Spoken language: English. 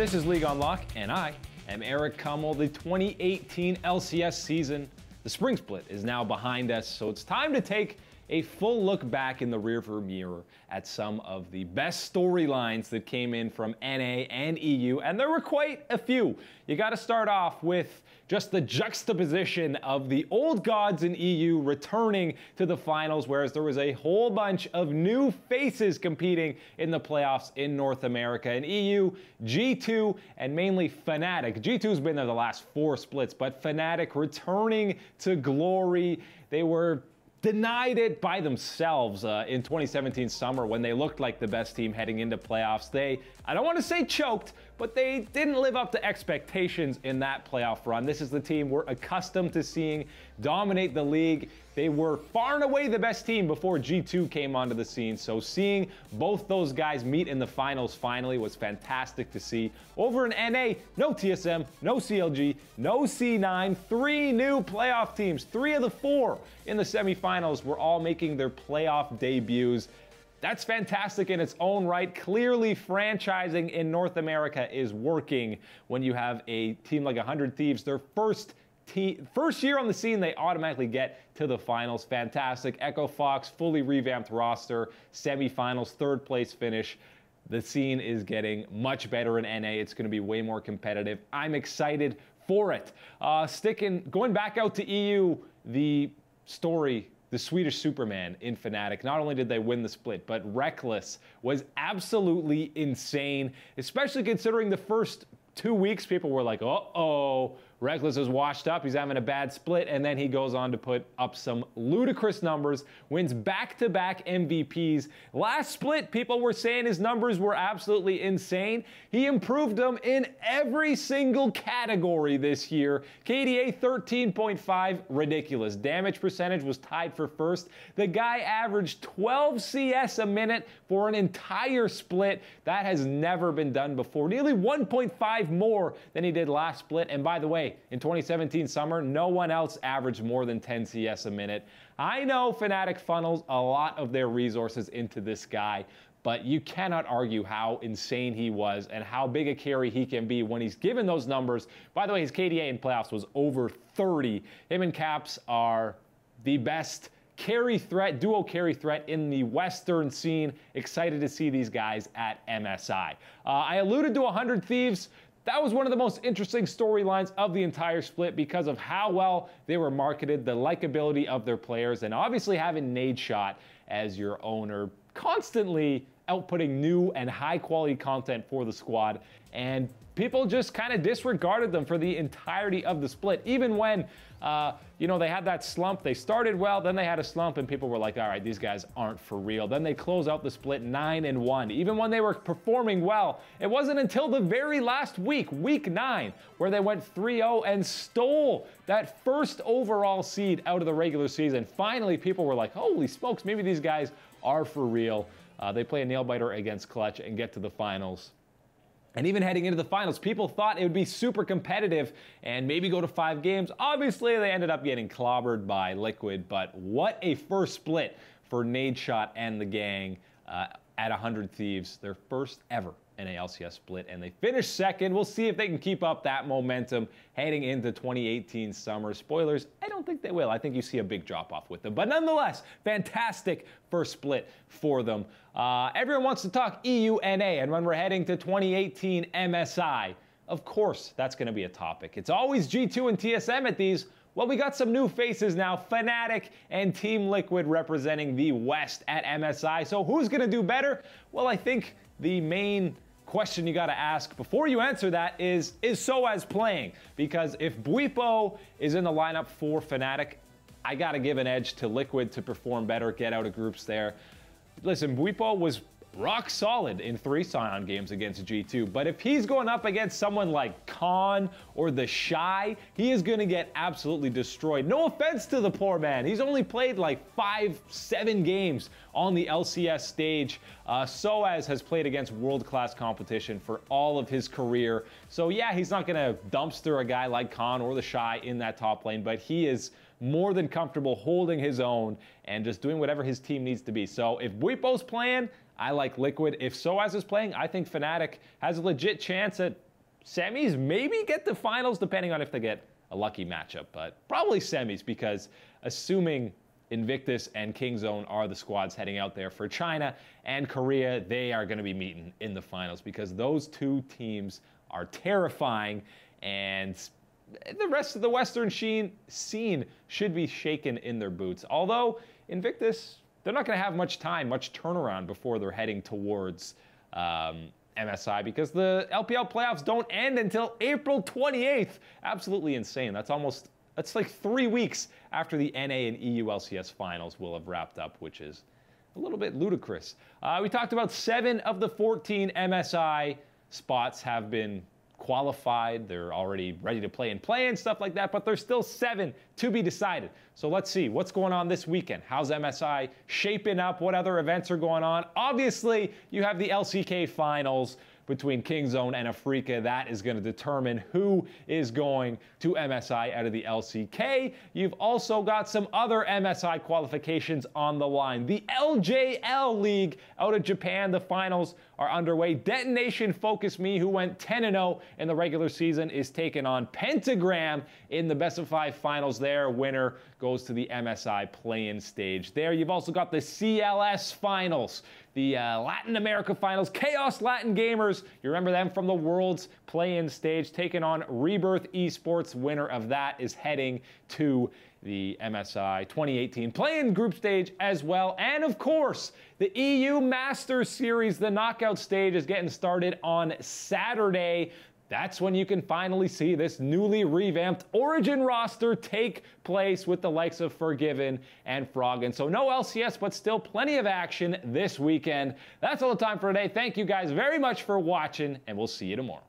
This is League on Lock, and I am Eric Kummel. The 2018 LCS season, the spring split, is now behind us, so it's time to take a full look back in the rearview mirror at some of the best storylines that came in from NA and EU, and there were quite a few. You got to start off with just the juxtaposition of the old gods in EU returning to the finals, whereas there was a whole bunch of new faces competing in the playoffs in North America. In EU, G2 and mainly Fnatic. G2's been there the last 4 splits, but Fnatic returning to glory. They were denied it by themselves in 2017 summer when they looked like the best team heading into playoffs. They, I don't want to say choked, but they didn't live up to expectations in that playoff run. This is the team we're accustomed to seeing dominate the league. They were far and away the best team before G2 came onto the scene, so seeing both those guys meet in the finals finally was fantastic to see. Over in NA, no TSM, no CLG, no C9, 3 new playoff teams. 3 of the 4 in the semifinals were all making their playoff debuts. That's fantastic in its own right. Clearly, franchising in North America is working when you have a team like 100 Thieves. Their first year on the scene, they automatically get to the finals. Fantastic. Echo Fox, fully revamped roster, semifinals, 3rd place finish. The scene is getting much better in NA. It's going to be way more competitive. I'm excited for it. Going back out to EU, the story, the Swedish Superman in Fnatic. Not only did they win the split, but Reckless was absolutely insane, especially considering the first 2 weeks people were like, uh-oh, Reckless is washed up, he's having a bad split, and then he goes on to put up some ludicrous numbers, wins back-to-back MVPs. Last split, people were saying his numbers were absolutely insane. He improved them in every single category this year. KDA 13.5, ridiculous. Damage percentage was tied for first. The guy averaged 12 CS a minute for an entire split. That has never been done before. Nearly 1.5 more than he did last split, and by the way, in 2017 summer, no one else averaged more than 10 CS a minute. I know Fnatic funnels a lot of their resources into this guy, but you cannot argue how insane he was and how big a carry he can be when he's given those numbers. By the way, his KDA in playoffs was over 30. Him and Caps are the best carry threat, duo carry threat in the Western scene. Excited to see these guys at MSI. I alluded to 100 Thieves. That was one of the most interesting storylines of the entire split because of how well they were marketed, the likability of their players, and obviously having Nadeshot as your owner, constantly outputting new and high-quality content for the squad. And people just kind of disregarded them for the entirety of the split. Even when, they had that slump. They started well, then they had a slump, and people were like, all right, these guys aren't for real. Then they close out the split 9-1. Even when they were performing well, it wasn't until the very last week, week 9, where they went 3-0 and stole that first overall seed out of the regular season. Finally, people were like, holy smokes, maybe these guys are for real. They play a nail-biter against Clutch and get to the finals. And even heading into the finals, people thought it would be super competitive and maybe go to 5 games. Obviously, they ended up getting clobbered by Liquid, but what a first split for Nadeshot and the gang at 100 Thieves. Their first ever in a LCS split, and they finished 2nd. We'll see if they can keep up that momentum heading into 2018 summer. Spoilers, I don't think they will. I think you see a big drop-off with them. But nonetheless, fantastic first split for them. Everyone wants to talk EU NA, and when we're heading to 2018 MSI, of course that's going to be a topic. It's always G2 and TSM at these. Well, we got some new faces now, Fnatic and Team Liquid representing the West at MSI. So who's going to do better? Well, I think the main question you got to ask before you answer that is Soaz playing? Because if Bwipo is in the lineup for Fnatic, I got to give an edge to Liquid to perform better, get out of groups there. Listen, Bwipo was rock solid in 3 Scion games against G2, but if he's going up against someone like Khan or the Shy, he is going to get absolutely destroyed. No offense to the poor man. He's only played like 5-7 games on the LCS stage. Soaz has played against world-class competition for all of his career. So yeah, he's not going to dumpster a guy like Khan or the Shy in that top lane, but he is more than comfortable holding his own and just doing whatever his team needs to be. So if Bwipo's playing, I like Liquid. If Soaz is playing, I think Fnatic has a legit chance at semis, maybe get to finals, depending on if they get a lucky matchup. But probably semis, because assuming Invictus and Kingzone are the squads heading out there for China and Korea, they are going to be meeting in the finals, because those two teams are terrifying, and the rest of the Western scene should be shaken in their boots. Although Invictus, they're not going to have much time, much turnaround before they're heading towards MSI, because the LPL playoffs don't end until April 28th. Absolutely insane. That's like 3 weeks after the NA and EU LCS finals will have wrapped up, which is a little bit ludicrous. We talked about 7 of the 14 MSI spots have been qualified. They're already ready to play in play-in, stuff like that, but there's still 7 to be decided. So let's see what's going on this weekend. How's MSI shaping up? What other events are going on? Obviously, you have the LCK finals between Kingzone and Afrika. That is going to determine who is going to MSI out of the LCK. You've also got some other MSI qualifications on the line. The LJL League out of Japan, the finals are underway. Detonation Focus Me, who went 10-0 in the regular season, is taking on Pentagram in the best-of-5 finals there. Winner goes to the MSI play-in stage there. You've also got the CLS finals, the Latin America finals. Chaos Latin Gamers, you remember them from the Worlds play-in stage, taking on Rebirth Esports. Winner of that is heading to the MSI 2018 play-in group stage as well. And of course, the EU Masters Series, the knockout stage, is getting started on Saturday. That's when you can finally see this newly revamped Origin roster take place with the likes of Forgiven and Froggen. So no LCS, but still plenty of action this weekend. That's all the time for today. Thank you guys very much for watching, and we'll see you tomorrow.